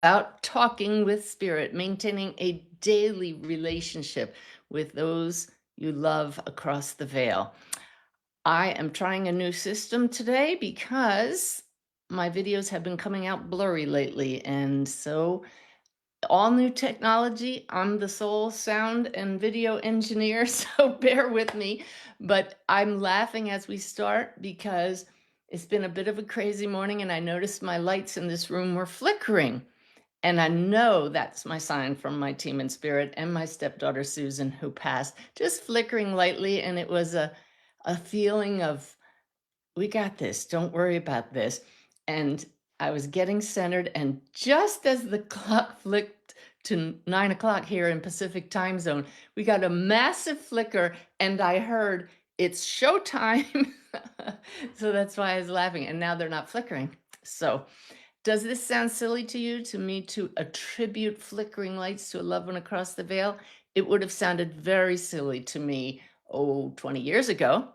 About talking with spirit, maintaining a daily relationship with those you love across the veil. I am trying a new system today because my videos have been coming out blurry lately. And so, all new technology. I'm the sole sound and video engineer, so bear with me. But I'm laughing as we start because it's been a bit of a crazy morning, and I noticed my lights in this room were flickering. And I know that's my sign from my team in spirit and my stepdaughter Susan, who passed, just flickering lightly. And it was a feeling of, we got this, don't worry about this. And I was getting centered. And just as the clock flicked to 9 o'clock here in Pacific time zone, we got a massive flicker. And I heard, it's showtime. So that's why I was laughing. And now they're not flickering. So, does this sound silly to you, to me, to attribute flickering lights to a loved one across the veil? It would have sounded very silly to me, 20 years ago.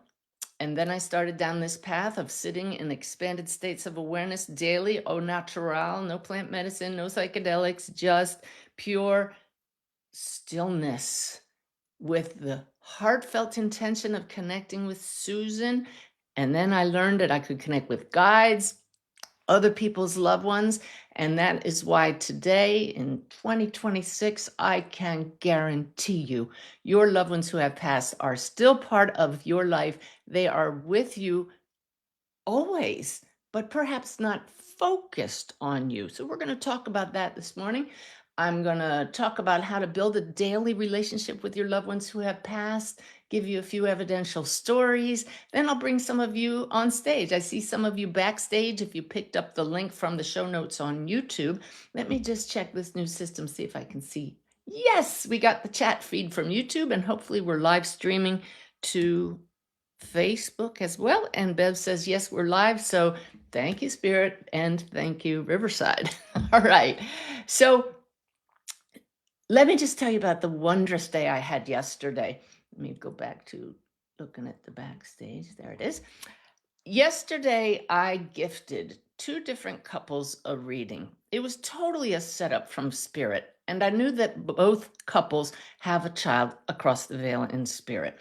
And then I started down this path of sitting in expanded states of awareness daily, au natural, no plant medicine, no psychedelics, just pure stillness with the heartfelt intention of connecting with Susan. And then I learned that I could connect with guides, other people's loved ones. And that is why today in 2026, I can guarantee you your loved ones who have passed are still part of your life. They are with you always, but perhaps not focused on you. So we're going to talk about that this morning. I'm going to talk about how to build a daily relationship with your loved ones who have passed, give you a few evidential stories. Then I'll bring some of you on stage. I see some of you backstage. If you picked up the link from the show notes on YouTube, let me just check this new system, see if I can see. Yes, we got the chat feed from YouTube, and hopefully we're live streaming to Facebook as well. And Bev says, yes, we're live. So thank you, Spirit, and thank you, Riverside. All right. So let me just tell you about the wondrous day I had yesterday. Let me go back to looking at the backstage. There it is. Yesterday, I gifted two different couples a reading. It was totally a setup from Spirit. And I knew that both couples have a child across the veil in spirit.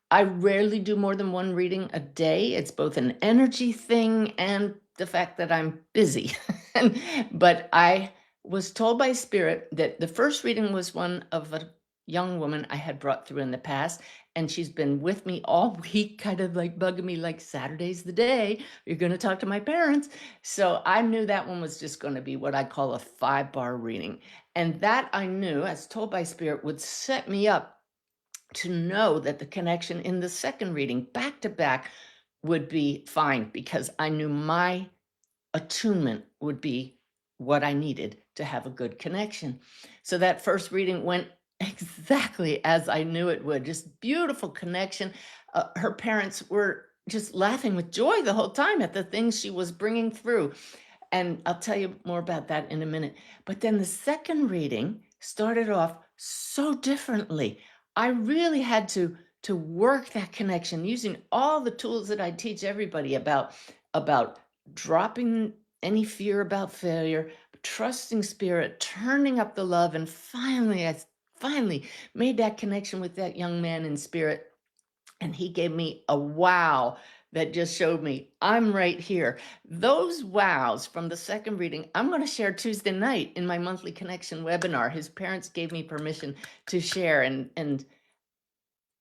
I rarely do more than one reading a day. It's both an energy thing and the fact that I'm busy. But I was told by Spirit that the first reading was one of a young woman I had brought through in the past, and she's been with me all week, kind of like bugging me like, Saturday's the day, you're going to talk to my parents. So I knew that one was just going to be what I call a 5-bar reading. And that I knew, as told by Spirit, would set me up to know that the connection in the second reading back to back would be fine, because I knew my attunement would be what I needed to have a good connection. So that first reading went exactly as I knew it would. Just beautiful connection. Her parents were just laughing with joy the whole time at the things she was bringing through. And I'll tell you more about that in a minute. But then the second reading started off so differently. I really had to work that connection using all the tools that I teach everybody about dropping any fear about failure, trusting Spirit, turning up the love, and I finally made that connection with that young man in spirit. And he gave me a wow that just showed me I'm right here. Those wows from the second reading, I'm going to share Tuesday night in my monthly connection webinar. His parents gave me permission to share, and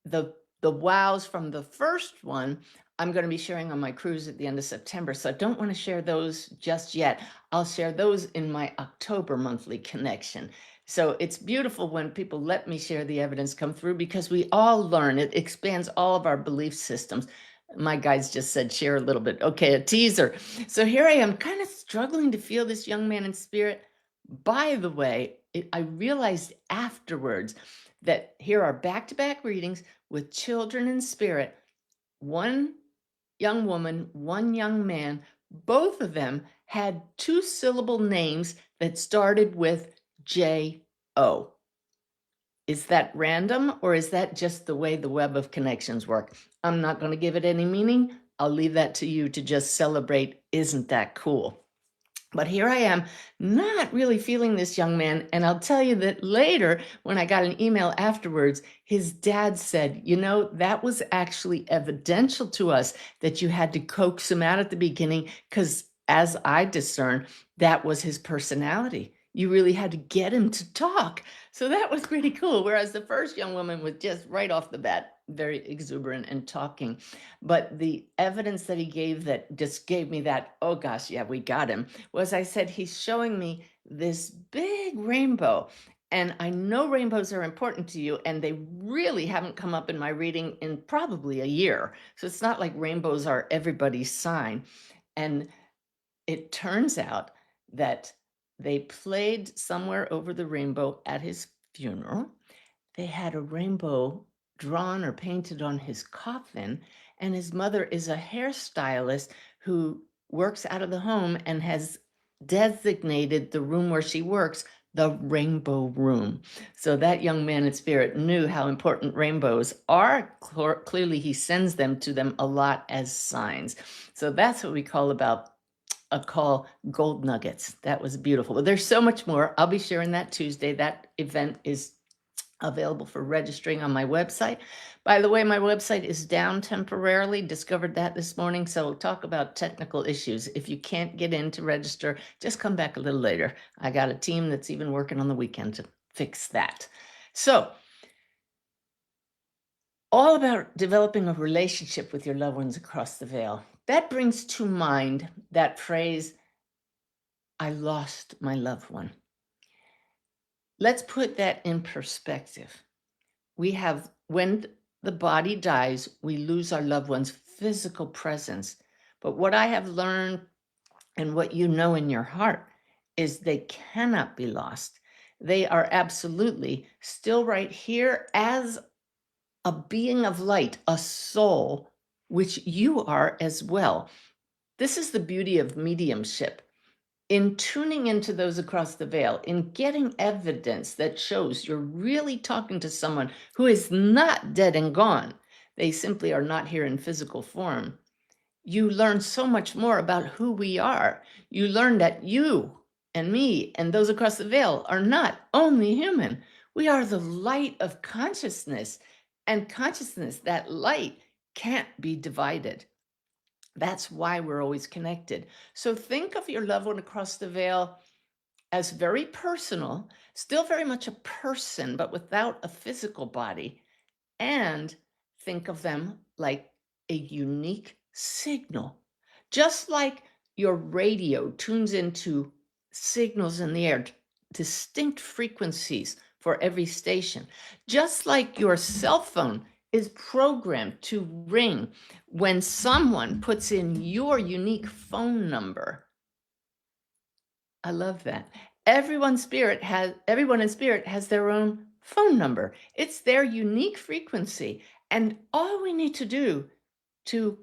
the wows from the first one I'm going to be sharing on my cruise at the end of September. So I don't want to share those just yet. I'll share those in my October monthly connection. So it's beautiful when people let me share the evidence come through, because we all learn. It expands all of our belief systems. My guys just said share a little bit. Okay, a teaser. So here I am, kind of struggling to feel this young man in spirit. By the way, I realized afterwards that here are back-to-back readings with children in spirit. One young woman, one young man, both of them had 2-syllable names that started with J-O. Is that random, or is that just the way the web of connections work? I'm not going to give it any meaning. I'll leave that to you to just celebrate. Isn't that cool? But here I am, not really feeling this young man. And I'll tell you that later, when I got an email afterwards, his dad said, that was actually evidential to us that you had to coax him out at the beginning, because as I discern, that was his personality. You really had to get him to talk. So that was pretty cool. Whereas the first young woman was just right off the bat, very exuberant and talking. But the evidence that he gave that just gave me that, oh gosh, yeah, we got him, was I said, he's showing me this big rainbow. And I know rainbows are important to you, and they really haven't come up in my reading in probably a year. So it's not like rainbows are everybody's sign. And it turns out that they played Somewhere Over the Rainbow at his funeral. They had a rainbow drawn or painted on his coffin, and his mother is a hairstylist who works out of the home and has designated the room where she works the rainbow room. So that young man in spirit knew how important rainbows are. Clearly, he sends them to them a lot as signs. So that's what we call gold nuggets. That was beautiful. But there's so much more. I'll be sharing that Tuesday. That event is available for registering on my website. By the way, my website is down temporarily. Discovered that this morning. So we'll talk about technical issues. If you can't get in to register, just come back a little later. I got a team that's even working on the weekend to fix that. So, all about developing a relationship with your loved ones across the veil. That brings to mind that phrase, I lost my loved one. Let's put that in perspective. When the body dies, we lose our loved one's physical presence. But what I have learned, and what you know in your heart, is they cannot be lost. They are absolutely still right here as a being of light, a soul, which you are as well. This is the beauty of mediumship. In tuning into those across the veil, in getting evidence that shows you're really talking to someone who is not dead and gone, they simply are not here in physical form, you learn so much more about who we are. You learn that you and me and those across the veil are not only human. We are the light of consciousness, and consciousness, that light, can't be divided. That's why we're always connected. So think of your loved one across the veil as very personal, still very much a person, but without a physical body. And think of them like a unique signal. Just like your radio tunes into signals in the air, distinct frequencies for every station. Just like your cell phone is programmed to ring when someone puts in your unique phone number. I love that. Everyone in spirit has their own phone number. It's their unique frequency. And all we need to do to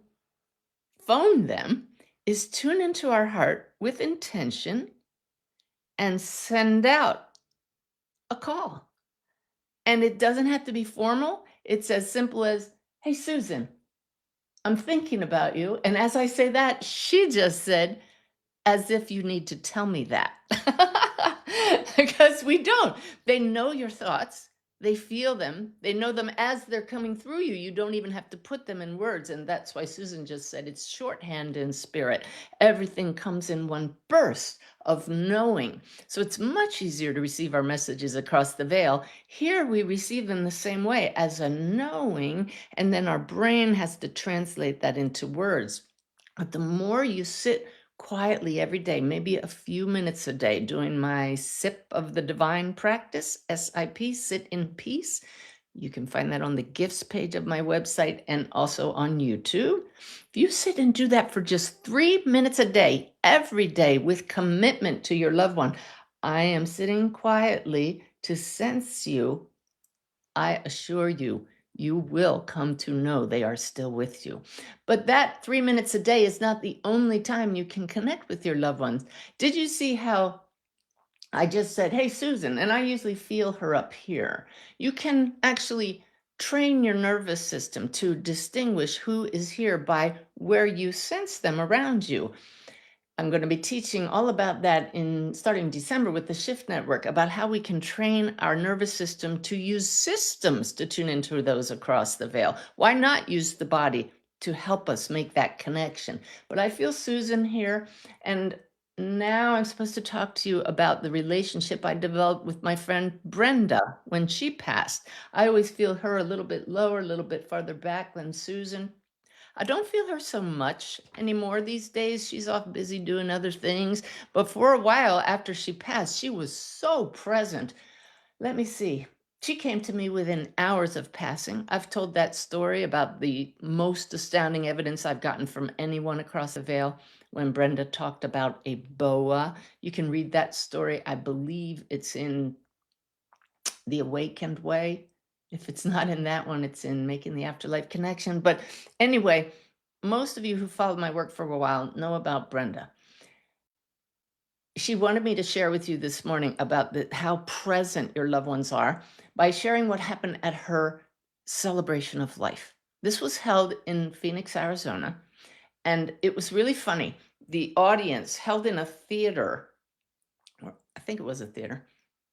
phone them is tune into our heart with intention and send out a call. And it doesn't have to be formal. It's as simple as, hey, Susan, I'm thinking about you. And as I say that, she just said, as if you need to tell me that. Because we don't. They know your thoughts. They feel them. They know them as they're coming through you. You don't even have to put them in words. And that's why Susan just said it's shorthand in spirit. Everything comes in one burst of knowing. So it's much easier to receive our messages across the veil. Here we receive them the same way, as a knowing, and then our brain has to translate that into words. But the more you sit quietly every day, maybe a few minutes a day, doing my Sip of the Divine practice, SIP, Sit in Peace. You can find that on the gifts page of my website and also on YouTube. If you sit and do that for just 3 minutes a day, every day, with commitment to your loved one, I am sitting quietly to sense you. I assure you, you will come to know they are still with you. But that 3 minutes a day is not the only time you can connect with your loved ones. Did you see how I just said, hey, Susan, and I usually feel her up here? You can actually train your nervous system to distinguish who is here by where you sense them around you. I'm going to be teaching all about that in starting December with the Shift Network, about how we can train our nervous system to use systems to tune into those across the veil. Why not use the body to help us make that connection? But I feel Susan here, and now I'm supposed to talk to you about the relationship I developed with my friend Brenda when she passed. I always feel her a little bit lower, a little bit farther back than Susan. I don't feel her so much anymore these days. She's off busy doing other things. But for a while after she passed, she was so present. Let me see. She came to me within hours of passing. I've told that story about the most astounding evidence I've gotten from anyone across the veil when Brenda talked about a boa. You can read that story. I believe it's in The Awakened Way. If it's not in that one, it's in Making the Afterlife Connection. But anyway, most of you who followed my work for a while know about Brenda. She wanted me to share with you this morning about how present your loved ones are by sharing what happened at her celebration of life. This was held in Phoenix, Arizona, and it was really funny. The audience held in a theater, or I think it was a theater.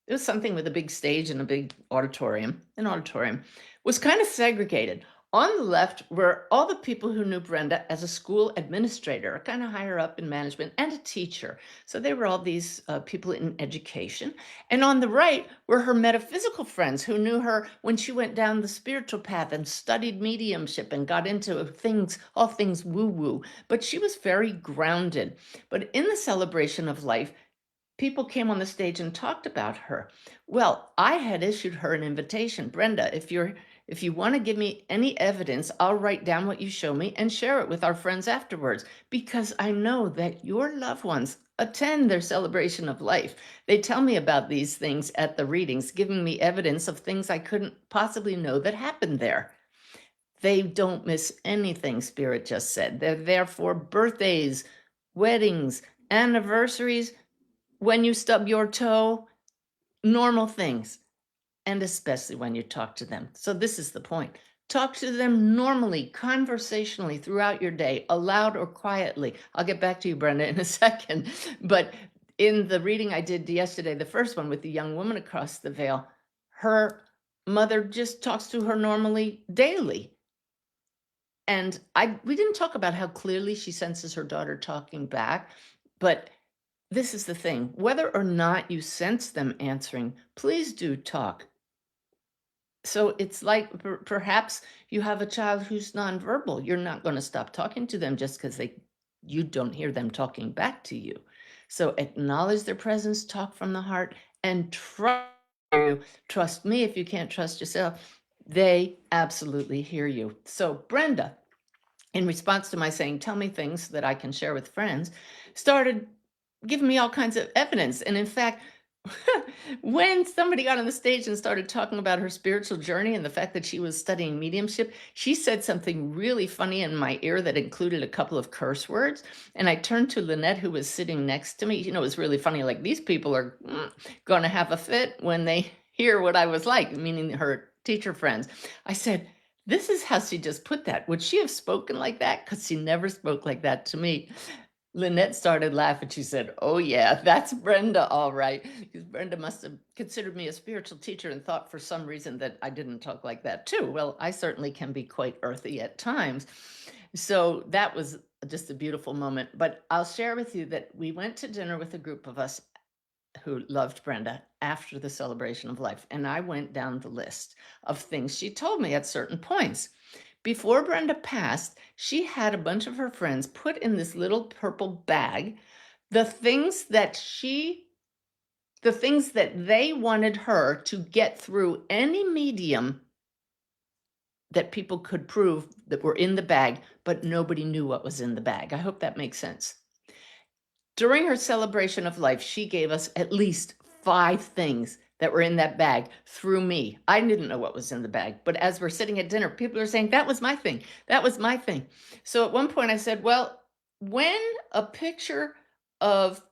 It was something with a big stage and a big auditorium. An auditorium was kind of segregated. On the left were all the people who knew Brenda as a school administrator, kind of higher up in management, and a teacher. So they were all these people in education. And on the right were her metaphysical friends who knew her when she went down the spiritual path and studied mediumship and got into things, all things woo-woo. But she was very grounded. But in the celebration of life, people came on the stage and talked about her. Well, I had issued her an invitation. Brenda, if you want to give me any evidence, I'll write down what you show me and share it with our friends afterwards, because I know that your loved ones attend their celebration of life. They tell me about these things at the readings, giving me evidence of things I couldn't possibly know that happened there. They don't miss anything, Spirit just said. They're there for birthdays, weddings, anniversaries, when you stub your toe, normal things, and especially when you talk to them. So this is the point. Talk to them normally, conversationally throughout your day, aloud or quietly. I'll get back to you, Brenda, in a second. But in the reading I did yesterday, the first one with the young woman across the veil, her mother just talks to her normally daily. And we didn't talk about how clearly she senses her daughter talking back, but this is the thing. Whether or not you sense them answering, please do talk. So it's like perhaps you have a child who's nonverbal. You're not going to stop talking to them just because you don't hear them talking back to you. So acknowledge their presence, talk from the heart, and trust me if you can't trust yourself. They absolutely hear you. So Brenda, in response to my saying, tell me things that I can share with friends, started giving me all kinds of evidence. And in fact, when somebody got on the stage and started talking about her spiritual journey and the fact that she was studying mediumship, she said something really funny in my ear that included a couple of curse words. And I turned to Lynette, who was sitting next to me. You know, it was really funny. Like, these people are going to have a fit when they hear what I was like, meaning her teacher friends. I said, this is how she just put that. Would she have spoken like that? Because she never spoke like that to me. Lynette started laughing. She said, oh, yeah, that's Brenda, all right. Because Brenda must have considered me a spiritual teacher and thought for some reason that I didn't talk like that, too. Well, I certainly can be quite earthy at times. So that was just a beautiful moment. But I'll share with you that we went to dinner with a group of us who loved Brenda after the celebration of life. And I went down the list of things she told me at certain points. Before Brenda passed, she had a bunch of her friends put in this little purple bag the things that they wanted her to get through any medium that people could prove that were in the bag, but nobody knew what was in the bag. I hope that makes sense. During her celebration of life, she gave us at least 5 things that were in that bag through me. I didn't know what was in the bag, but as we're sitting at dinner, people are saying, that was my thing. That was my thing. So at one point I said, well, when a picture of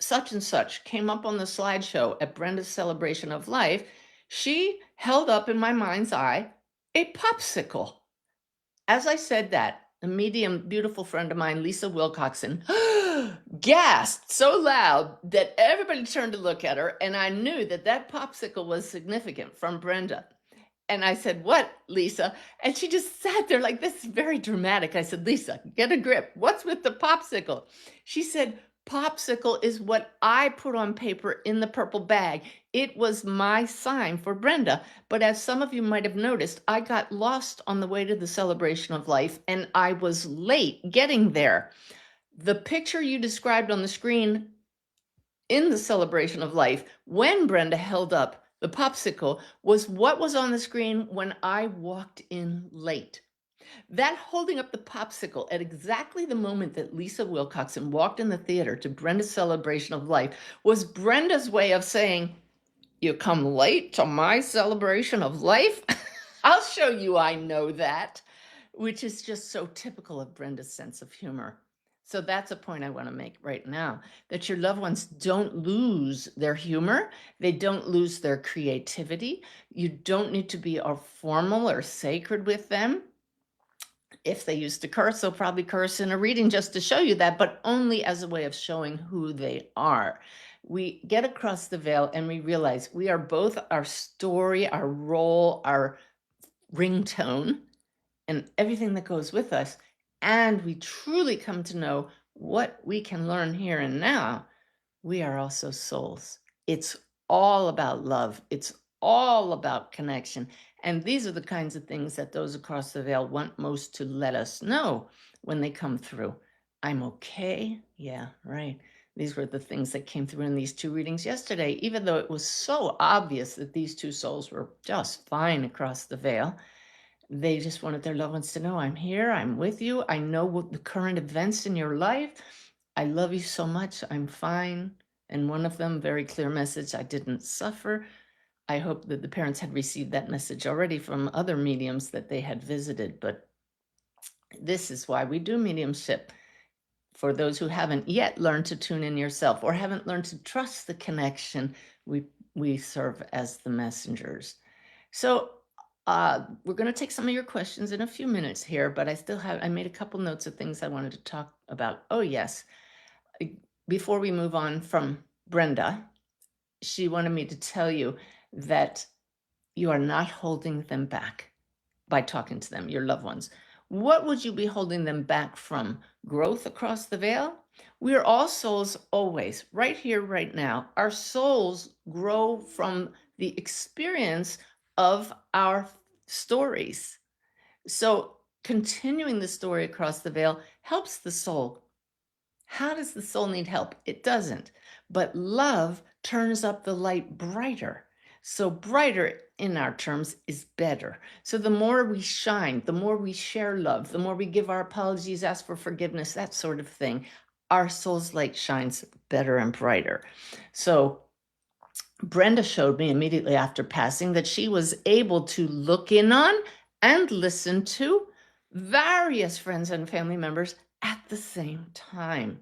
such and such came up on the slideshow at Brenda's celebration of life, she held up in my mind's eye a popsicle. As I said that, a medium, beautiful friend of mine, Lisa Wilcoxon, gasped so loud that everybody turned to look at her, and I knew that that popsicle was significant from Brenda. And I said, "What, Lisa?" And she just sat there like this, very dramatic. I said, "Lisa, get a grip. What's with the popsicle?" She said, "Popsicle is what I put on paper in the purple bag. It was my sign for Brenda. But as some of you might have noticed, I got lost on the way to the celebration of life, and I was late getting there. The picture you described on the screen in the celebration of life, when Brenda held up the popsicle, was what was on the screen when I walked in late. That holding up the popsicle at exactly the moment that Lisa Wilcoxon walked in the theater to Brenda's celebration of life was Brenda's way of saying, "You come late to my celebration of life? I'll show you I know that," which is just so typical of Brenda's sense of humor. So that's a point I want to make right now, that your loved ones don't lose their humor. They don't lose their creativity. You don't need to be all formal or sacred with them. If they used to curse, they'll probably curse in a reading just to show you that, but only as a way of showing who they are. We get across the veil and we realize we are both our story, our role, our ringtone, and everything that goes with us. And we truly come to know what we can learn here and now. We are also souls. It's all about love. It's all about connection. And these are the kinds of things that those across the veil want most to let us know when they come through. I'm okay. Yeah, right. These were the things that came through in these two readings yesterday, even though it was so obvious that these two souls were just fine across the veil. They just wanted their loved ones to know, I'm here, I'm with you, I know what the current events in your life. I love you so much, I'm fine. And one of them, very clear message, I didn't suffer. I hope that the parents had received that message already from other mediums that they had visited, but this is why we do mediumship. For those who haven't yet learned to tune in yourself or haven't learned to trust the connection, we serve as the messengers. So we're going to take some of your questions in a few minutes here, but I made a couple notes of things I wanted to talk about. Oh, yes. Before we move on from Brenda, she wanted me to tell you that you are not holding them back by talking to them, your loved ones. What would you be holding them back from? Growth across the veil? We are all souls always, right here, right now. Our souls grow from the experience of our stories. So continuing the story across the veil helps the soul. How does the soul need help? It doesn't. But love turns up the light brighter. So brighter in our terms is better. So the more we shine, the more we share love, the more we give our apologies, ask for forgiveness, that sort of thing, our soul's light shines better and brighter. So Brenda showed me immediately after passing that she was able to look in on and listen to various friends and family members at the same time.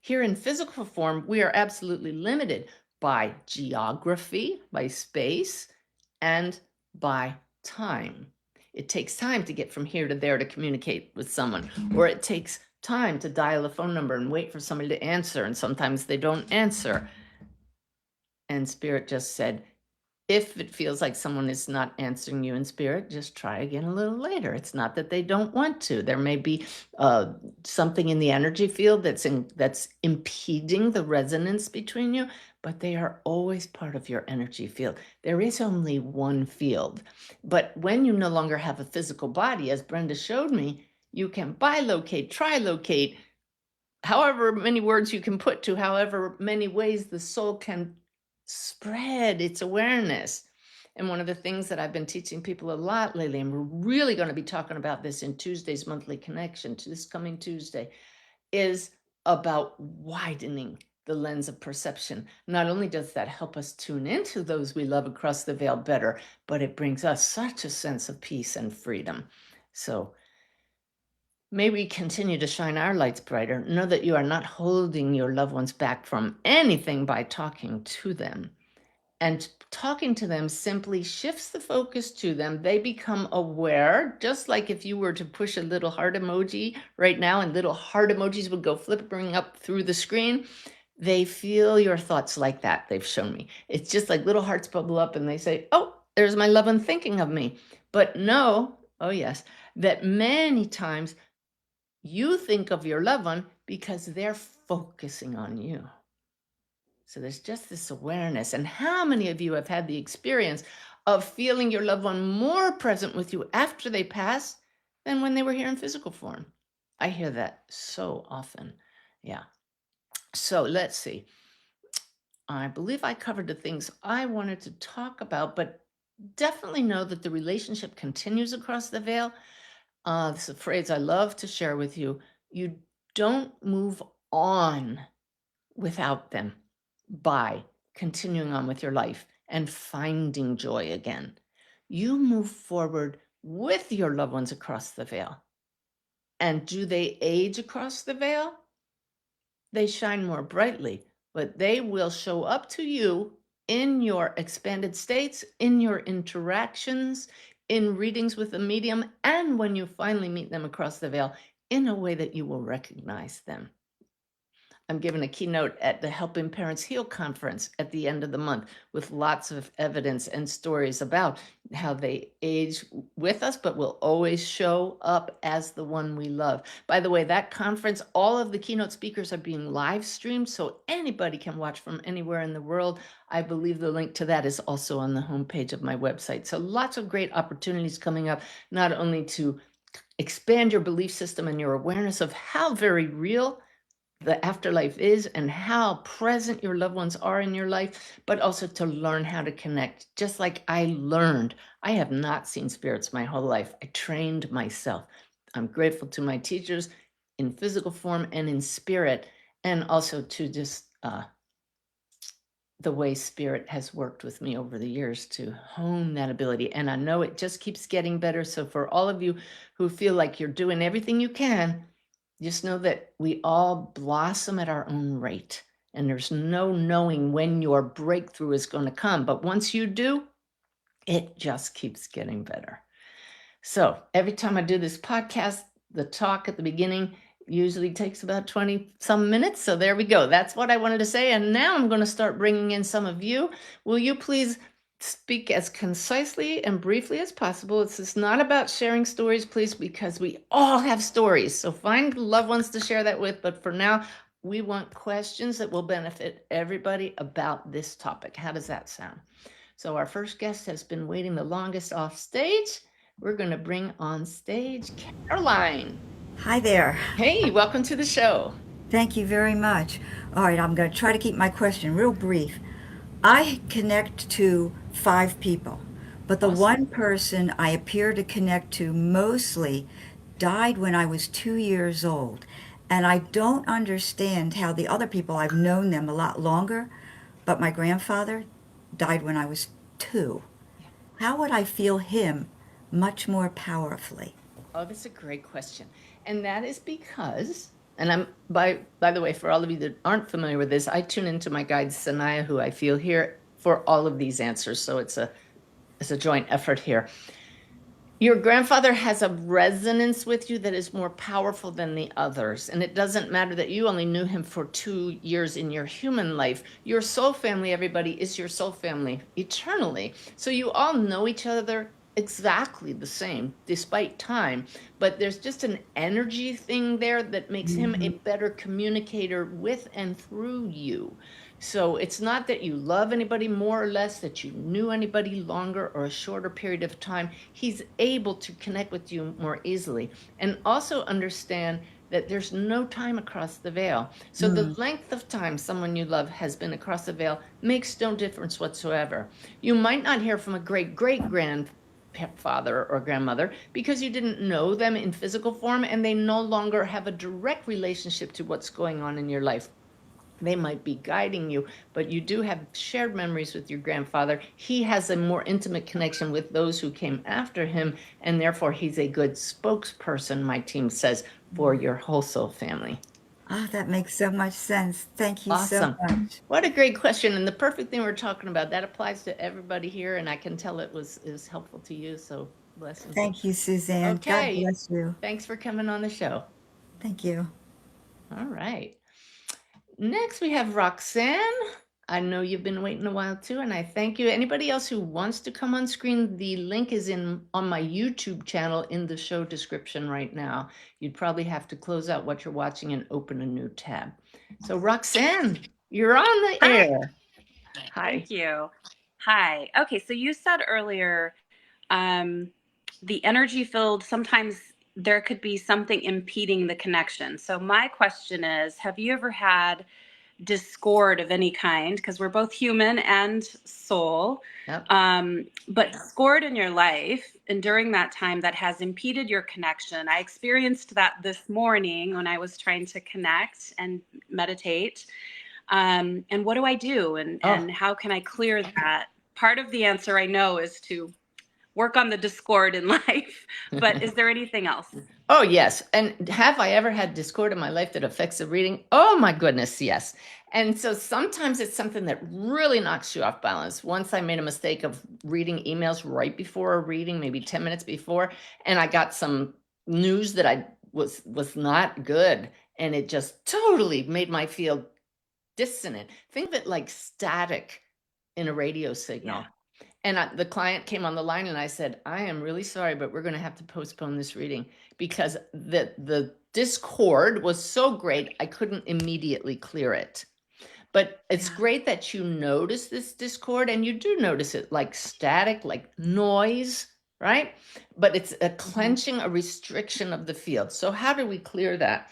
Here in physical form, we are absolutely limited by geography, by space, and by time. It takes time to get from here to there to communicate with someone, or it takes time to dial a phone number and wait for somebody to answer, and sometimes they don't answer. And Spirit just said, if it feels like someone is not answering you in spirit, just try again a little later. It's not that they don't want to. There may be something in the energy field that's impeding the resonance between you, but they are always part of your energy field. There is only one field. But when you no longer have a physical body, as Brenda showed me, you can bilocate, trilocate, however many words you can put to however many ways the soul can spread its awareness. And one of the things that I've been teaching people a lot lately, and we're really going to be talking about this in Tuesday's monthly connection, to this coming Tuesday, is about widening the lens of perception. Not only does that help us tune into those we love across the veil better, but it brings us such a sense of peace and freedom. So may we continue to shine our lights brighter. Know that you are not holding your loved ones back from anything by talking to them. And talking to them simply shifts the focus to them. They become aware, just like if you were to push a little heart emoji right now and little heart emojis would go flipping up through the screen. They feel your thoughts like that. They've shown me. It's just like little hearts bubble up and they say, oh, there's my loved one thinking of me. But know, oh yes, that many times you think of your loved one because they're focusing on you. So there's just this awareness. And how many of you have had the experience of feeling your loved one more present with you after they pass than when they were here in physical form? I hear that so often. Yeah. So let's see. I believe I covered the things I wanted to talk about, but definitely know that the relationship continues across the veil. This is a phrase I love to share with you. You don't move on without them by continuing on with your life and finding joy again. You move forward with your loved ones across the veil. And do they age across the veil? They shine more brightly, but they will show up to you in your expanded states, in your interactions, in readings with the medium, and when you finally meet them across the veil in a way that you will recognize them. I'm giving a keynote at the Helping Parents Heal conference at the end of the month with lots of evidence and stories about how they age with us, but will always show up as the one we love. By the way, that conference, all of the keynote speakers are being live streamed, so anybody can watch from anywhere in the world. I believe the link to that is also on the homepage of my website. So lots of great opportunities coming up, not only to expand your belief system and your awareness of how very real the afterlife is and how present your loved ones are in your life, but also to learn how to connect. Just like I learned, I have not seen spirits my whole life. I trained myself. I'm grateful to my teachers in physical form and in spirit, and also to just the way spirit has worked with me over the years to hone that ability. And I know it just keeps getting better. So for all of you who feel like you're doing everything you can, just know that we all blossom at our own rate, and there's no knowing when your breakthrough is going to come. But once you do, it just keeps getting better. So every time I do this podcast, the talk at the beginning usually takes about 20 some minutes. So there we go. That's what I wanted to say. And now I'm going to start bringing in some of you. Will you please speak as concisely and briefly as possible? This is not about sharing stories, please, because we all have stories. So find loved ones to share that with. But for now, we want questions that will benefit everybody about this topic. How does that sound? So our first guest has been waiting the longest off stage. We're going to bring on stage Caroline. Hi there. Hey, welcome to the show. Thank you very much. All right, I'm going to try to keep my question real brief. I connect to 5 people, but the Awesome. one person I appear to connect to mostly died when I was 2 years old. And I don't understand how the other people, I've known them a lot longer, but my grandfather died when I was 2. How would I feel him much more powerfully? Oh, that's a great question. And that is because, and I'm by the way, for all of you that aren't familiar with this, I tune into my guide Sanaya, who I feel here for all of these answers. So it's a joint effort here. Your grandfather has a resonance with you that is more powerful than the others. And it doesn't matter that you only knew him for 2 years in your human life. Your soul family, everybody, is your soul family eternally. So you all know each other exactly the same, despite time. But there's just an energy thing there that makes him a better communicator with and through you. So it's not that you love anybody more or less, that you knew anybody longer or a shorter period of time. He's able to connect with you more easily. And also understand that there's no time across the veil. So the length of time someone you love has been across the veil makes no difference whatsoever. You might not hear from a great-great-grandfather or grandmother because you didn't know them in physical form and they no longer have a direct relationship to what's going on in your life. They might be guiding you, but you do have shared memories with your grandfather. He has a more intimate connection with those who came after him, and therefore he's a good spokesperson, my team says, for your whole soul family. Oh, that makes so much sense. Thank you so Awesome. much. What a great question. And the perfect thing we're talking about, that applies to everybody here. And I can tell it is helpful to you. So blessings. Thank you, Suzanne. God Okay. bless you. Thanks for coming on the show. Thank you. All right. Next, we have Roxanne. I know you've been waiting a while too, and I thank you. Anybody else who wants to come on screen, the link is in on my YouTube channel in the show description right now. You'd probably have to close out what you're watching and open a new tab. So Roxanne, you're on the Hi, air. Hi. thank you. Hi. Okay, so you said earlier um, the energy field, sometimes there could be something impeding the connection. So, my question is, have you ever had discord of any kind? Because we're both human and soul, Yep. but discord in your life and during that time that has impeded your connection. I experienced that this morning when I was trying to connect and meditate. And what do I do? Oh. And how can I clear that? Part of the answer I know is to work on the discord in life, but is there anything else? Oh, yes. And have I ever had discord in my life that affects the reading? Oh, my goodness, yes. And so sometimes it's something that really knocks you off balance. Once I made a mistake of reading emails right before a reading, maybe 10 minutes before, and I got some news that I was not good, and it just totally made my field dissonant. Think of it like static in a radio signal. Yeah. And the client came on the line and I said, I am really sorry, but we're going to have to postpone this reading because the discord was so great, I couldn't immediately clear it. But it's Yeah. great that you notice this discord, and you do notice it like static, like noise, right? But it's a clenching, a restriction of the field. So how do we clear that?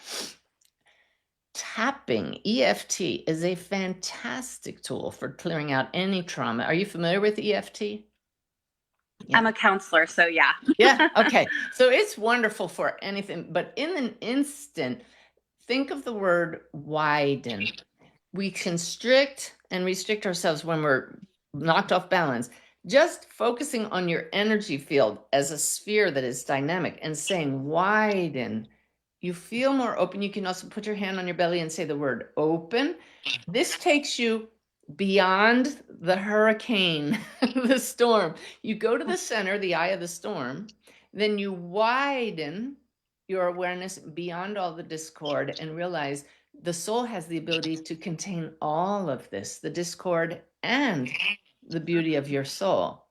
Tapping, EFT, is a fantastic tool for clearing out any trauma. Are you familiar with EFT? Yeah. I'm a counselor, so yeah. Yeah. Okay. So it's wonderful for anything, but in an instant, think of the word widen. We constrict and restrict ourselves when we're knocked off balance. Just focusing on your energy field as a sphere that is dynamic and saying widen, you feel more open. You can also put your hand on your belly and say the word open. This takes you beyond the hurricane, the storm. You go to the center, the eye of the storm, then you widen your awareness beyond all the discord and realize the soul has the ability to contain all of this, the discord and the beauty of your soul.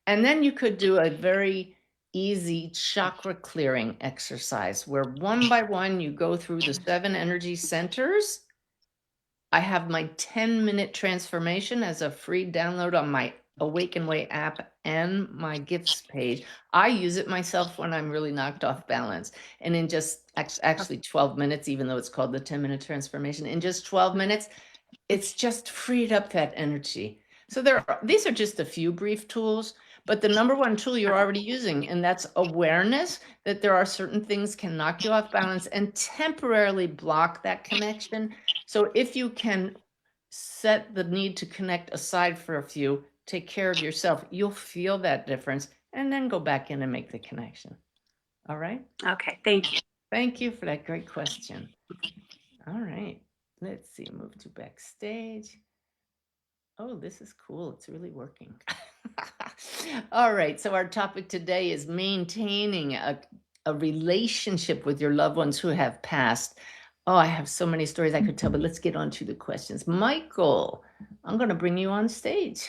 And then you could do a very easy chakra clearing exercise where one by one you go through the 7 energy centers. I have my 10-minute transformation as a free download on my Awaken Way app and my gifts page. I use it myself when I'm really knocked off balance. And in just actually 12 minutes, even though it's called the 10-minute transformation, in just 12 minutes, it's just freed up that energy. So these are just a few brief tools, but the number one tool you're already using, and that's awareness that there are certain things can knock you off balance and temporarily block that connection. So if you can set the need to connect aside for a few, take care of yourself, you'll feel that difference and then go back in and make the connection. All right. Okay, thank you. Thank you for that great question. All right. Let's see, move to backstage. Oh, this is cool. It's really working. All right. So our topic today is maintaining a relationship with your loved ones who have passed. Oh, I have so many stories I could tell, but let's get on to the questions. Michael, I'm going to bring you on stage.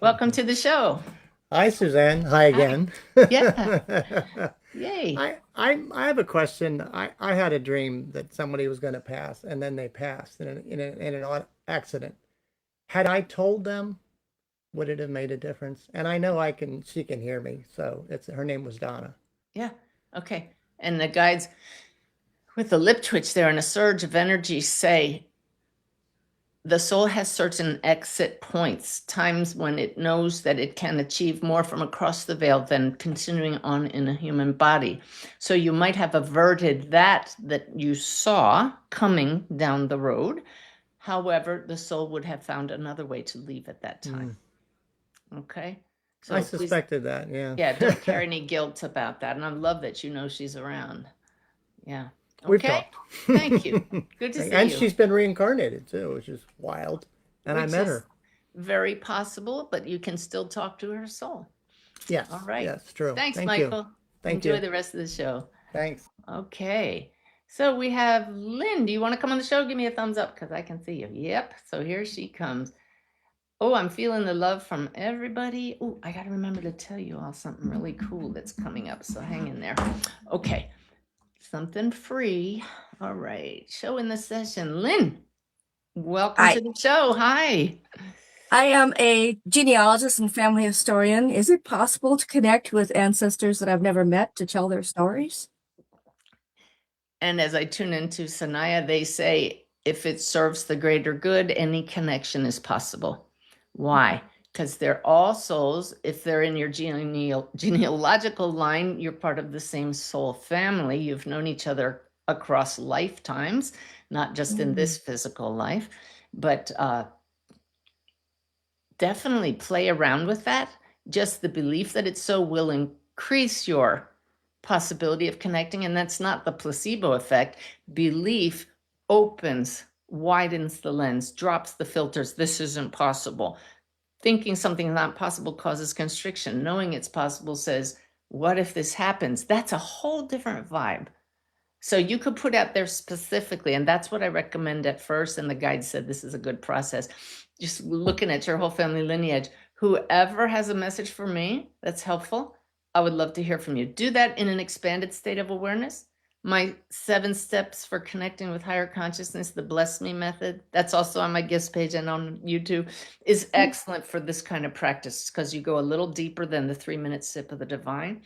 Welcome to the show. Hi, Suzanne. Hi again. Yeah. Yay. I have a question. I had a dream that somebody was going to pass, and then they passed in an accident. Had I told them, would it have made a difference? And I know she can hear me. So her name was Donna. Yeah. Okay. And the guides with the lip twitch there and a surge of energy say, the soul has certain exit points, times when it knows that it can achieve more from across the veil than continuing on in a human body. So you might have averted that you saw coming down the road. However, the soul would have found another way to leave at that time. Okay. So I suspected that. Yeah. Yeah. Don't carry any guilt about that. And I love that you know she's around. Yeah. We've Okay. talked. Thank you. Good to see And you. she's been reincarnated too, which is wild. And I Which met is her. very possible, but you can still talk to her soul. Yes. All right. Yes, true. Thanks, Thank you. Michael. Thank Enjoy you. the rest of the show. Thanks. Okay. So we have Lynn. Do you want to come on the show? Give me a thumbs up because I can see you. Yep. So here she comes. Oh, I'm feeling the love from everybody. Oh, I got to remember to tell you all something really cool that's coming up. So hang in there. Okay. Something free. All right. Show in the session. Lynn, welcome Hi, to the show. Hi. I am a genealogist and family historian. Is it possible to connect with ancestors that I've never met to tell their stories? And as I tune into Sanaya, they say if it serves the greater good, any connection is possible. Why? Because they're all souls. If they're in your genealogical line, you're part of the same soul family. You've known each other across lifetimes, not just in this physical life, but definitely play around with that. Just the belief that it's so will increase your possibility of connecting. And that's not the placebo effect. Belief opens, widens the lens, drops the filters. This isn't possible. Thinking something not possible causes constriction. Knowing it's possible says, what if this happens? That's a whole different vibe. So you could put out there specifically, and that's what I recommend at first. And the guide said this is a good process. Just looking at your whole family lineage. Whoever has a message for me that's helpful, I would love to hear from you. Do that in an expanded state of awareness. My 7 steps for connecting with higher consciousness, the Bless Me method, that's also on my gifts page and on YouTube, is excellent for this kind of practice because you go a little deeper than the 3-minute sip of the divine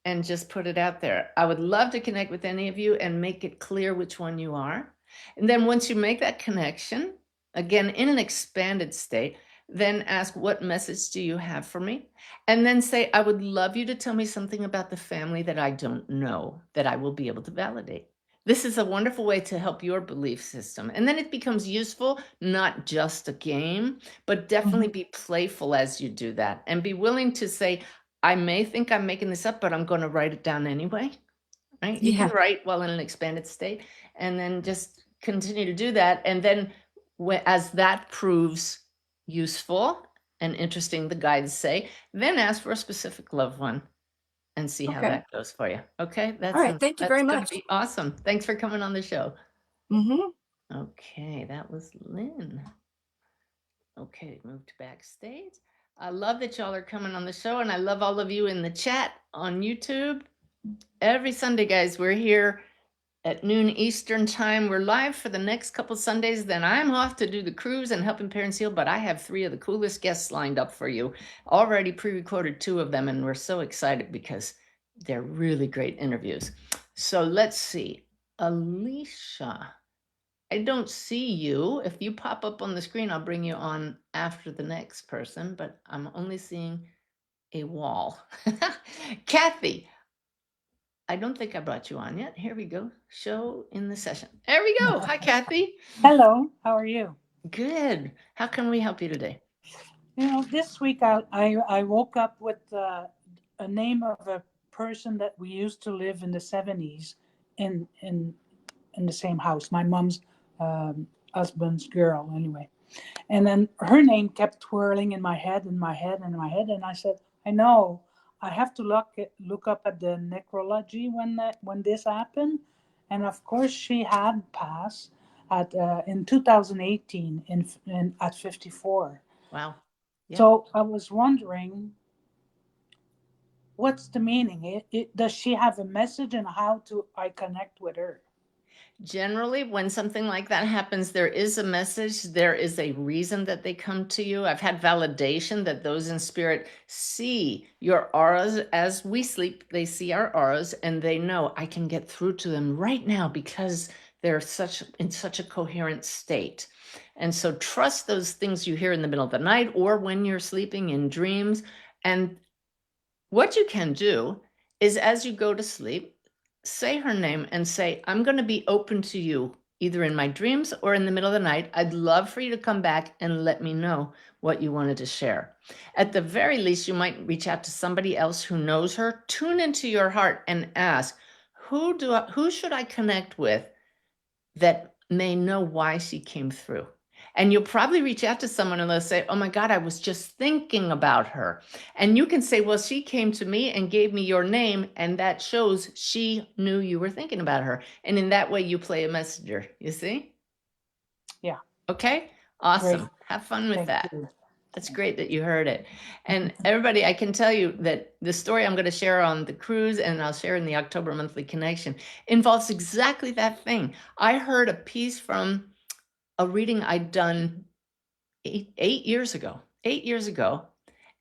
and just put it out there. I would love to connect with any of you and make it clear which one you are. And then once you make that connection, again, in an expanded state, then ask, what message do you have for me? And then say, I would love you to tell me something about the family that I don't know, that I will be able to validate. This is a wonderful way to help your belief system. And then it becomes useful, not just a game, but definitely be playful as you do that and be willing to say, I may think I'm making this up, but I'm going to write it down anyway. Right? You can Yeah. write while in an expanded state and then just continue to do that. And then as that proves useful and interesting, the guides say, then ask for a specific loved one and see how Okay. that goes for you. Okay. All right. Thank you very going to much. be awesome. Thanks for coming on the show. Mm-hmm. Okay. That was Lynn. Okay. Moved backstage. I love that y'all are coming on the show, and I love all of you in the chat on YouTube. Every Sunday, guys, we're here at noon Eastern time. We're live for the next couple Sundays. Then I'm off to do the cruise and helping parents heal, but I have 3 of the coolest guests lined up for you. Already pre-recorded 2 of them, and we're so excited because they're really great interviews. So let's see. Alicia, I don't see you. If you pop up on the screen, I'll bring you on after the next person, but I'm only seeing a wall. Kathy, I don't think I brought you on yet. Here we go. Show in the session. There we go. Hi, Kathy. Hello, how are you? Good. How can we help you today? You know, this week I woke up with a name of a person that we used to live in the 70s in the same house. My mom's husband's girl, anyway. And then her name kept twirling in my head, and I said, I know. I have to look up at the necrology when this happened, and of course she had passed at in 2018 at 54. Wow. Yeah. So I was wondering, what's the meaning? Does she have a message, and how do I connect with her? Generally, when something like that happens, there is a message, there is a reason that they come to you. I've had validation that those in spirit see your auras as we sleep. They see our auras and they know I can get through to them right now because they're in such a coherent state. And so trust those things you hear in the middle of the night or when you're sleeping in dreams. And what you can do is as you go to sleep, say her name and say, I'm going to be open to you either in my dreams or in the middle of the night. I'd love for you to come back and let me know what you wanted to share. At the very least, you might reach out to somebody else who knows her. Tune into your heart and ask, who should I connect with that may know why she came through? And you'll probably reach out to someone and they'll say, oh my God, I was just thinking about her. And you can say, well, she came to me and gave me your name, and that shows she knew you were thinking about her. And in that way, you play a messenger, you see? Yeah. Okay, awesome. Great. Have fun with Thank that. you. That's great that you heard it. And everybody, I can tell you that the story I'm going to share on the cruise, and I'll share in the October Monthly Connection, involves exactly that thing. I heard a piece from a reading I'd done 8 years ago,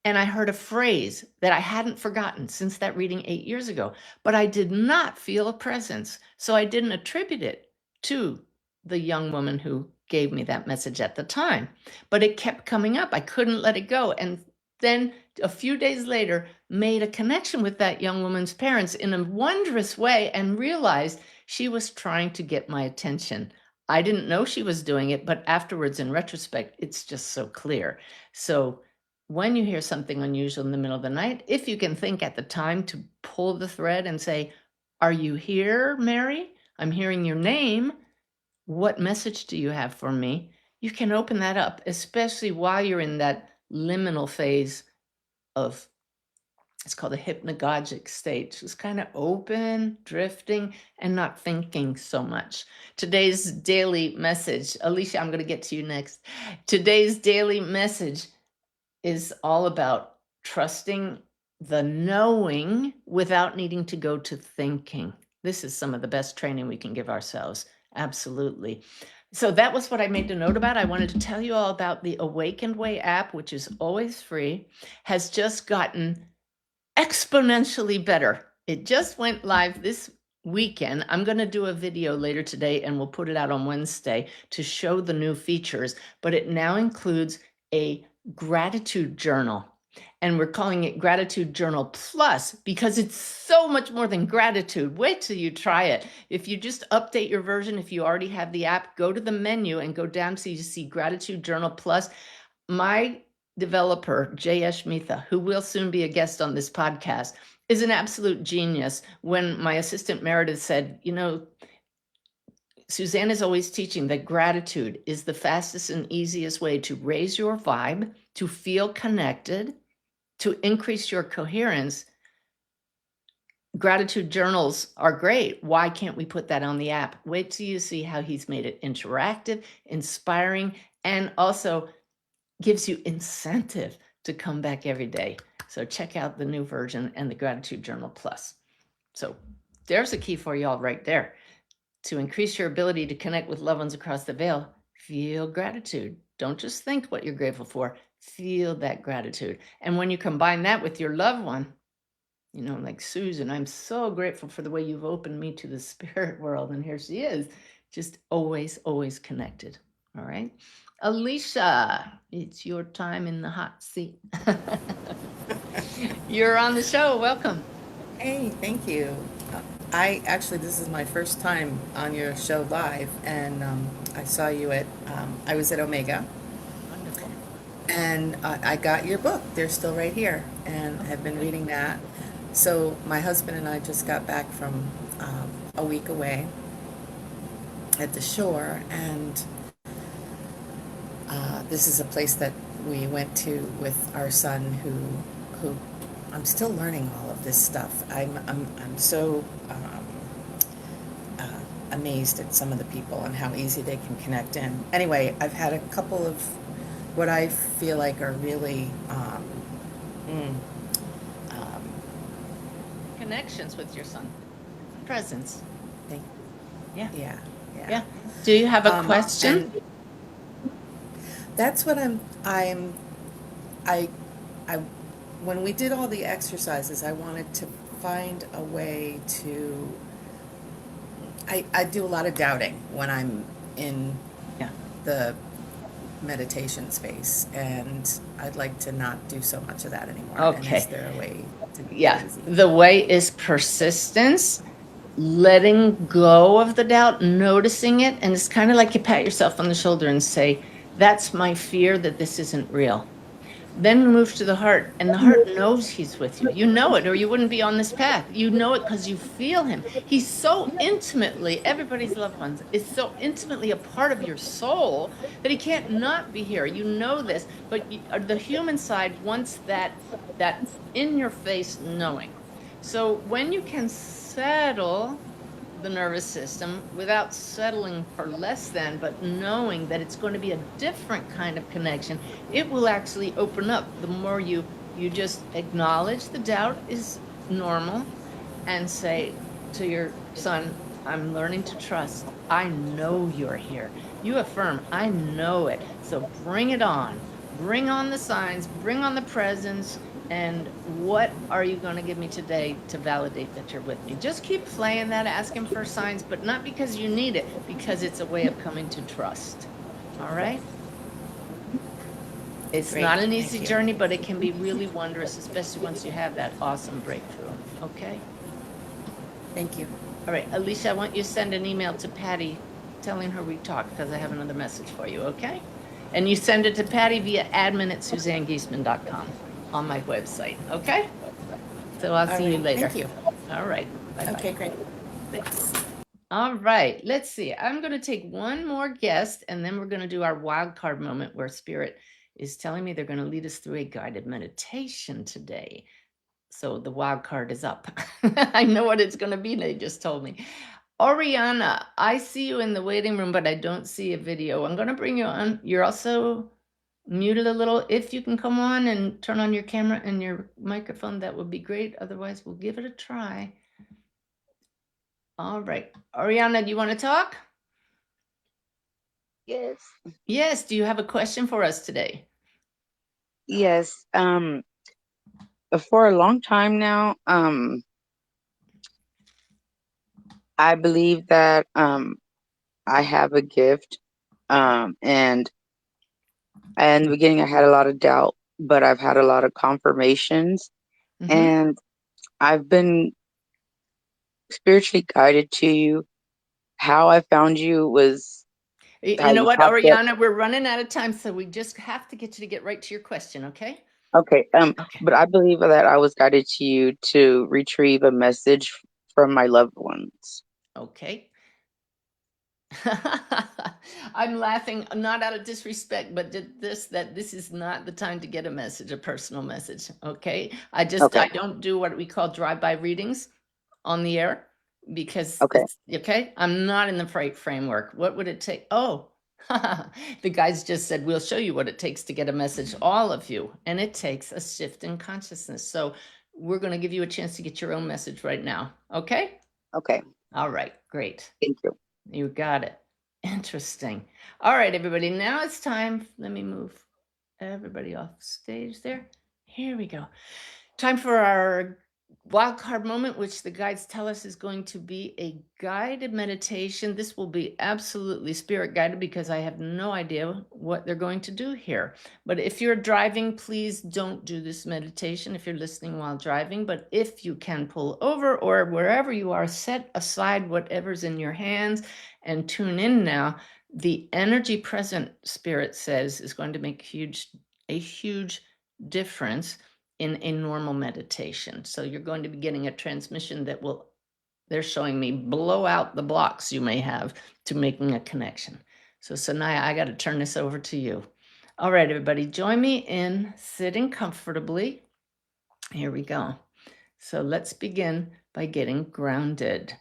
and I heard a phrase that I hadn't forgotten since that reading 8 years ago, but I did not feel a presence. So I didn't attribute it to the young woman who gave me that message at the time, but it kept coming up. I couldn't let it go. And then a few days later, made a connection with that young woman's parents in a wondrous way and realized she was trying to get my attention. I didn't know she was doing it, but afterwards, in retrospect, it's just so clear. So when you hear something unusual in the middle of the night, if you can think at the time to pull the thread and say, are you here, Mary? I'm hearing your name. What message do you have for me? You can open that up, especially while you're in that liminal phase of, it's called a hypnagogic state. It's kind of open, drifting, and not thinking so much. Today's daily message, Alicia, I'm going to get to you next. Today's daily message is all about trusting the knowing without needing to go to thinking. This is some of the best training we can give ourselves. Absolutely. So that was what I made a note about. I wanted to tell you all about the Awakened Way app, which is always free, has just gotten exponentially better. It just went live this weekend. I'm going to do a video later today, and we'll put it out on Wednesday to show the new features, but it now includes a gratitude journal. And we're calling it Gratitude Journal Plus because it's so much more than gratitude. Wait till you try it. If you just update your version, if you already have the app, go to the menu and go down so you see Gratitude Journal Plus. My developer, Jay Ashmitha, who will soon be a guest on this podcast, is an absolute genius. When my assistant Meredith said, you know, Suzanne is always teaching that gratitude is the fastest and easiest way to raise your vibe, to feel connected, to increase your coherence. Gratitude journals are great. Why can't we put that on the app? Wait till you see how he's made it interactive, inspiring, and also gives you incentive to come back every day. So check out the new version and the Gratitude Journal Plus. So there's a key for y'all right there. To increase your ability to connect with loved ones across the veil, feel gratitude. Don't just think what you're grateful for, feel that gratitude. And when you combine that with your loved one, you know, like Susan, I'm so grateful for the way you've opened me to the spirit world. And here she is, just always, always connected. All right. Alicia, it's your time in the hot seat. You're on the show. Welcome. Hey, thank you. This is my first time on your show live, and I saw you I was at Omega, Wonderful. and I got your book. They're still right here, and I've been reading that. So my husband and I just got back from a week away at the shore, and this is a place that we went to with our son, who I'm still learning all of this stuff. I'm so amazed at some of the people and how easy they can connect in. Anyway, I've had a couple of what I feel like are really Connections with your son. Presence. thank, Yeah. yeah. Yeah. Do you have a Um, question? and that's what I when we did all the exercises, I wanted to find a way to. I do a lot of doubting when I'm in Yeah. the meditation space, and I'd like to not do so much of that anymore. And Okay. is there a way to get Yeah. easy? The way is persistence, letting go of the doubt, noticing it. And it's kind of like you pat yourself on the shoulder and say, that's my fear that this isn't real. Then we move to the heart, and the heart knows he's with you. You know it, or you wouldn't be on this path. You know it because you feel him. He's so intimately, everybody's loved ones is so intimately a part of your soul that he can't not be here. You know this, but the human side wants that in your face knowing. So when you can settle the nervous system without settling for less than, but knowing that it's going to be a different kind of connection, it will actually open up. The more you just acknowledge the doubt is normal and say to your son, I'm learning to trust. I know you're here. You affirm, I know it. So bring it on. Bring on the signs, bring on the presence, and what are you going to give me today to validate that you're with me? Just keep playing that, asking for signs, but not because you need it, because it's a way of coming to trust. All right? It's Great, not an thank easy you. journey, but it can be really wondrous, especially once you have that awesome breakthrough. Okay? Thank you. All right, Alicia, I want you to send an email to Patty telling her we talked because I have another message for you, okay? And you send it to Patty via admin@SuzanneGiesemann.com on my website, okay? So I'll All see you right, later. thank you. All right, bye-bye. Okay, great. Thanks. All right, let's see. I'm going to take one more guest, and then we're going to do our wild card moment where Spirit is telling me they're going to lead us through a guided meditation today. So the wild card is up. I know what it's going to be. They just told me. Oriana, I see you in the waiting room, but I don't see a video. I'm going to bring you on. You're also muted a little. If you can come on and turn on your camera and your microphone, that would be great. Otherwise, we'll give it a try. All right. Oriana, do you want to talk? Yes. Yes. Do you have a question for us today? Yes. For a long time now, I believe that I have a gift. And in the beginning I had a lot of doubt, but I've had a lot of confirmations, and I've been spiritually guided to you. How I found you was how You know you what, popped up. Oriana, we're running out of time, so we just have to get you to get right to your question, okay? Okay. Okay. But I believe that I was guided to you to retrieve a message from my loved ones. Okay. I'm laughing not out of disrespect, but this is not the time to get a message, a personal message. Okay. I Okay. don't do what we call drive-by readings on the air because Okay. it's okay. I'm not in the framework. What would it take? Oh, the guys just said, we'll show you what it takes to get a message, all of you. And it takes a shift in consciousness. So we're going to give you a chance to get your own message right now. Okay. Okay. All right. Great. Thank you. You got it. Interesting. All right, everybody. Now it's time. Let me move everybody off stage there. Here we go. Time for our wild card moment, which the guides tell us is going to be a guided meditation. This will be absolutely spirit guided because I have no idea what they're going to do here. But if you're driving, please don't do this meditation if you're listening while driving. But if you can pull over or wherever you are, set aside whatever's in your hands and tune in now. The energy present, Spirit says, is going to make a huge difference in a normal meditation. So you're going to be getting a transmission that will, they're showing me, blow out the blocks you may have to making a connection. So Sanaya, I got to turn this over to you. All right, everybody, join me in sitting comfortably. Here we go. So let's begin by getting grounded.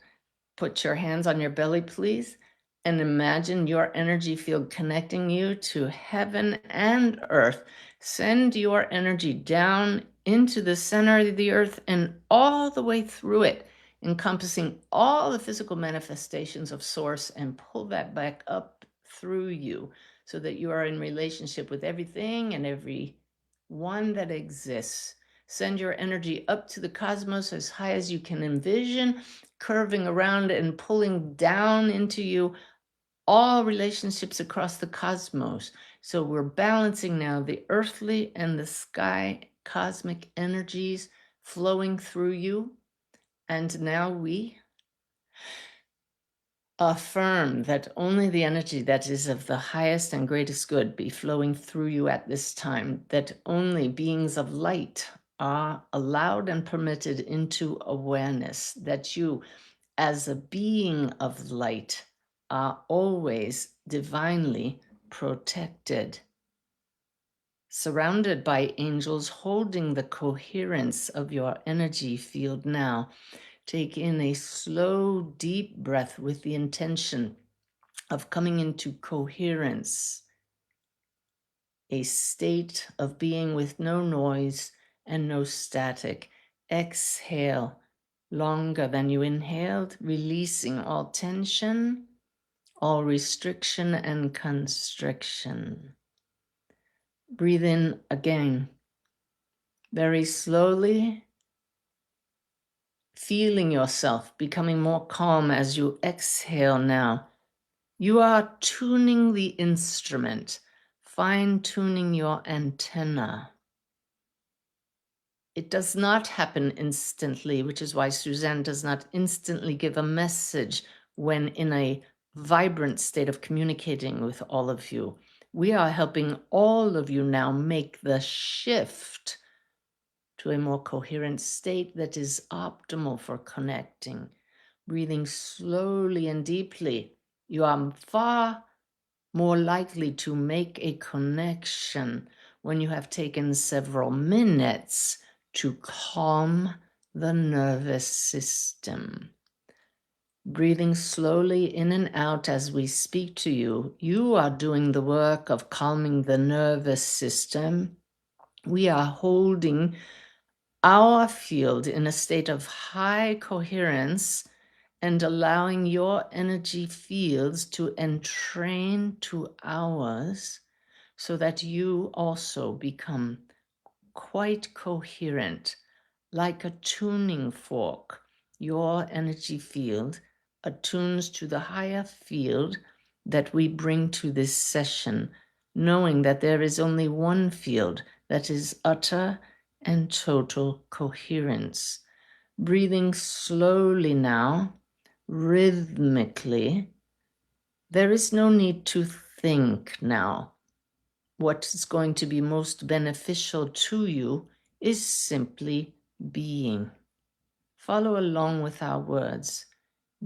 Put your hands on your belly, please, and imagine your energy field connecting you to heaven and earth. Send your energy down into the center of the earth and all the way through it, encompassing all the physical manifestations of Source, and pull that back up through you so that you are in relationship with everything and every one that exists. Send your energy up to the cosmos as high as you can envision, curving around and pulling down into you all relationships across the cosmos. So we're balancing now the earthly and the sky cosmic energies flowing through you. And now we Affirm that only the energy that is of the highest and greatest good be flowing through you at this time, that only beings of light are allowed and permitted into awareness, that you, as a being of light, are always divinely protected, surrounded by angels holding the coherence of your energy field now. Take in a slow, deep breath with the intention of coming into coherence, a state of being with no noise and no static. Exhale longer than you inhaled, releasing all tension, all restriction and constriction. Breathe in again, very slowly, feeling yourself becoming more calm as you exhale now. You are tuning the instrument, fine-tuning your antenna. It does not happen instantly, which is why Suzanne does not instantly give a message when in a vibrant state of communicating with all of you. We are helping all of you now make the shift to a more coherent state that is optimal for connecting. Breathing slowly and deeply, you are far more likely to make a connection when you have taken several minutes to calm the nervous system. Breathing slowly in and out as we speak to you, you are doing the work of calming the nervous system. We are holding our field in a state of high coherence and allowing your energy fields to entrain to ours so that you also become quite coherent, like a tuning fork. Your energy field attunes to the higher field that we bring to this session, knowing that there is only one field that is utter and total coherence. Breathing slowly now, rhythmically. There is no need to think now. What is going to be most beneficial to you is simply being. Follow along with our words.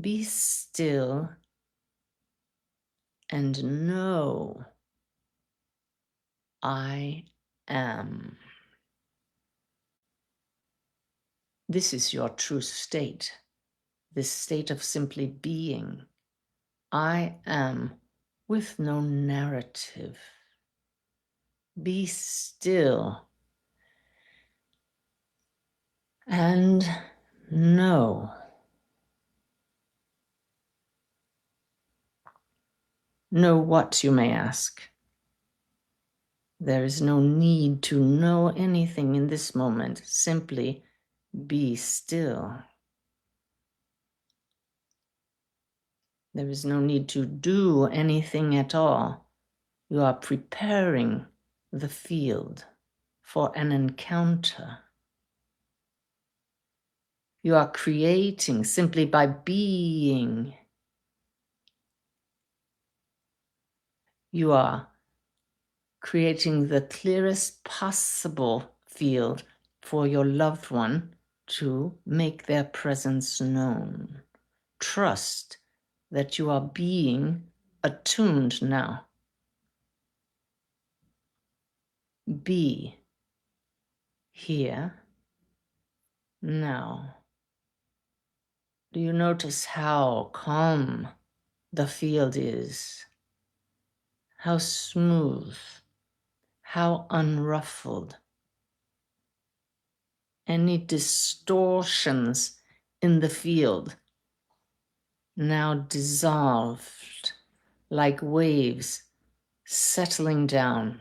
Be still and know I am. This is your true state, this state of simply being. I am with no narrative. Be still and know. Know what, you may ask? There is no need to know anything in this moment. Simply be still. There is no need to do anything at all. You are preparing the field for an encounter. You are creating simply by being. You are creating the clearest possible field for your loved one to make their presence known. Trust that you are being attuned now. Be here now. Do you notice how calm the field is? How smooth, how unruffled. Any distortions in the field now dissolved like waves settling down.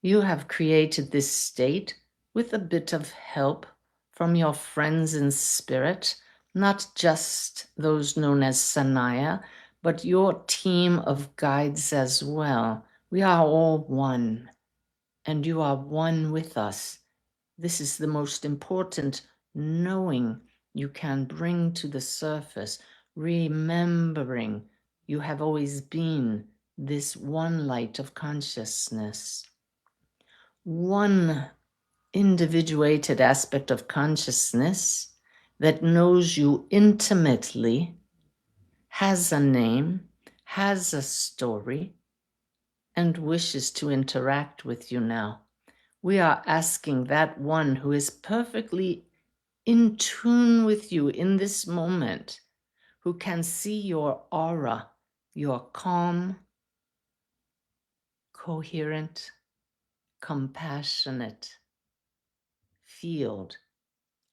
You have created this state with a bit of help from your friends in spirit, not just those known as Sanaya, but your team of guides as well. We are all one, and you are one with us. This is the most important knowing you can bring to the surface. remembering you have always been this one light of consciousness, one individuated aspect of consciousness that knows you intimately, has a name, has a story, and wishes to interact with you now. We are asking that one who is perfectly in tune with you in this moment, who can see your aura, your calm, coherent, compassionate field,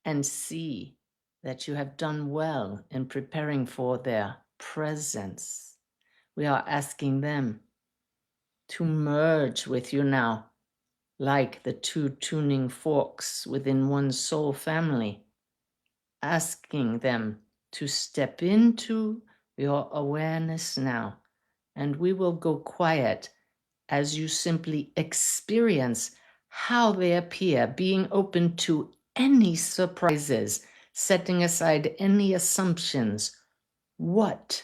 and see that you have done well in preparing for their presence. We are asking them to merge with you now, like the two tuning forks within one soul family, asking them to step into your awareness now. And we will go quiet as you simply experience how they appear, being open to any surprises, setting aside any assumptions. What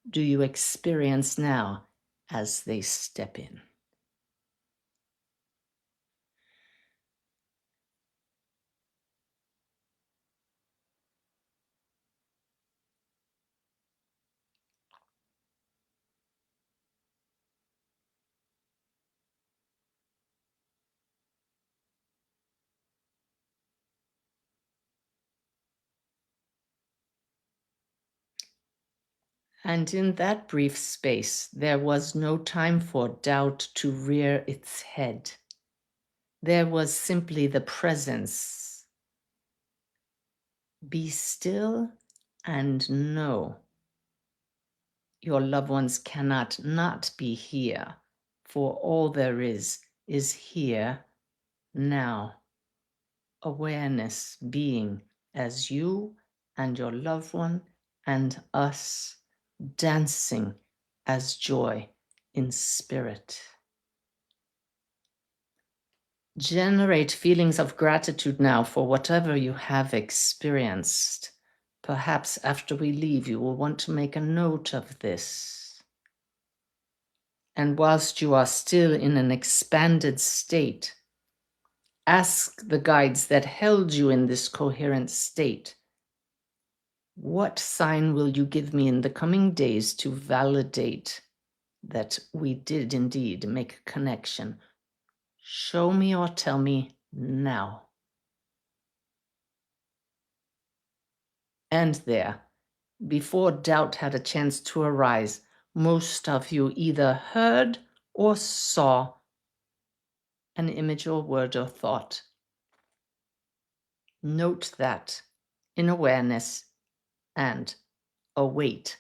do you experience now as they step in? And in that brief space, there was no time for doubt to rear its head. There was simply the presence. Be still and know your loved ones cannot not be here, for all there is here now. Awareness being as you and your loved one and us dancing as joy in spirit. Generate feelings of gratitude now for whatever you have experienced. Perhaps after we leave, you will want to make a note of this. And whilst you are still in an expanded state, ask the guides that held you in this coherent state, what sign will you give me in the coming days to validate that we did indeed make a connection? Show me or tell me now. And there, before doubt had a chance to arise, most of you either heard or saw an image or word or thought. Note that in awareness and await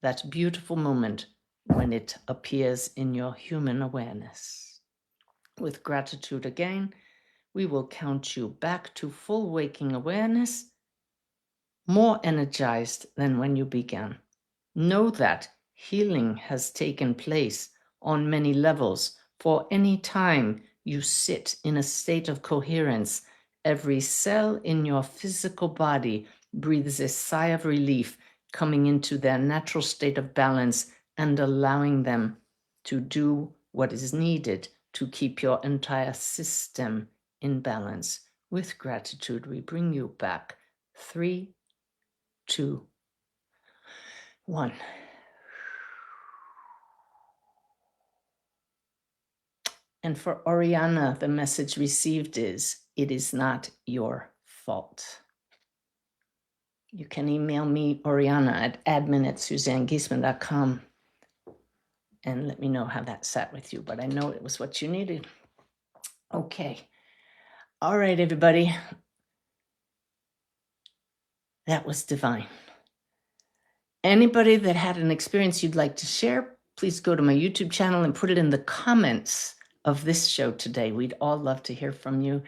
that beautiful moment when it appears in your human awareness. With gratitude again, we will count you back to full waking awareness, more energized than when you began. Know that healing has taken place on many levels. For any time you sit in a state of coherence, every cell in your physical body breathes a sigh of relief, coming into their natural state of balance and allowing them to do what is needed to keep your entire system in balance. With gratitude, we bring you back. 3, 2, 1. And for Oriana, the message received is, it is not your fault. You can email me, Oriana, at admin@SuzanneGiesemann.com, and let me know how that sat with you, but I know it was what you needed. Okay. All right, everybody. That was divine. Anybody that had an experience you'd like to share, please go to my YouTube channel and put it in the comments of this show today. We'd all love to hear from you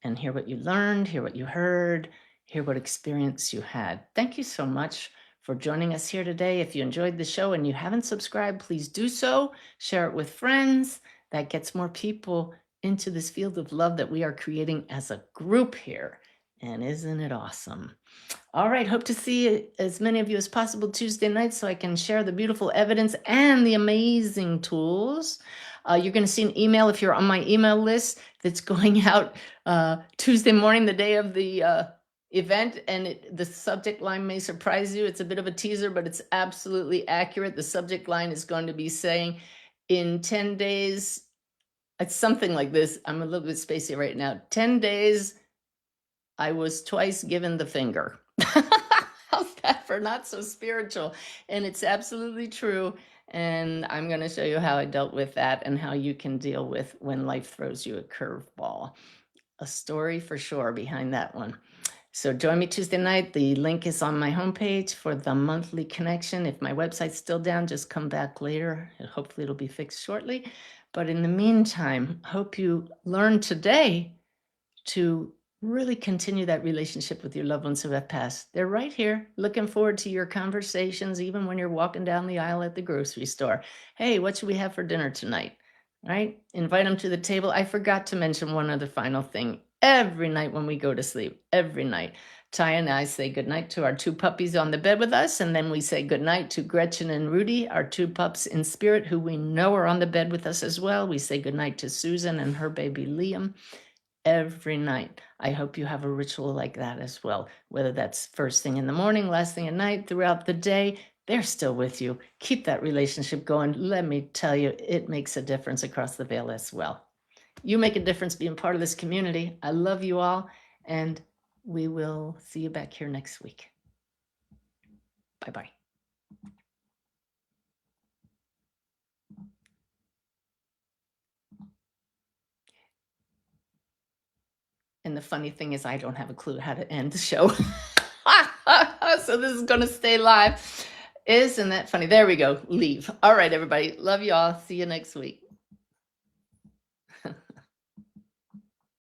and hear what you learned, hear what you heard, hear what experience you had. Thank you so much for joining us here today. If you enjoyed the show and you haven't subscribed, please do so. Share it with friends. That gets more people into this field of love that we are creating as a group here And isn't it awesome? All right, hope to see as many of you as possible Tuesday night so I can share the beautiful evidence and the amazing tools. You're going to see an email if you're on my email list that's going out Tuesday morning, the day of the event, and the subject line may surprise you. It's a bit of a teaser, but it's absolutely accurate. The subject line is going to be saying, in 10 days, it's something like this. I'm a little bit spacey right now. 10 days, I was twice given the finger. How's that for not so spiritual? And it's absolutely true. And I'm going to show you how I dealt with that and how you can deal with when life throws you a curveball. A story for sure behind that one. So join me Tuesday night. The link is on my homepage for the monthly connection. If my website's still down, just come back later. Hopefully it'll be fixed shortly. But in the meantime, hope you learned today to really continue that relationship with your loved ones who have passed. They're right here, looking forward to your conversations, even when you're walking down the aisle at the grocery store. Hey, what should we have for dinner tonight? Right? Invite them to the table. I forgot to mention one other final thing. Every night when we go to sleep, every night, Ty and I say goodnight to our 2 puppies on the bed with us, and then we say goodnight to Gretchen and Rudy, our 2 pups in spirit, who we know are on the bed with us as well. We say goodnight to Susan and her baby Liam. Every night. I hope you have a ritual like that as well, whether that's first thing in the morning, last thing at night, throughout the day. They're still with you. Keep that relationship going. Let me tell you, it makes a difference across the veil as well. You make a difference being part of this community. I love you all, and we will see you back here next week. Bye-bye. And the funny thing is, I don't have a clue how to end the show. So this is going to stay live. Isn't that funny? There we go. Leave. All right, everybody. Love you all. See you next week.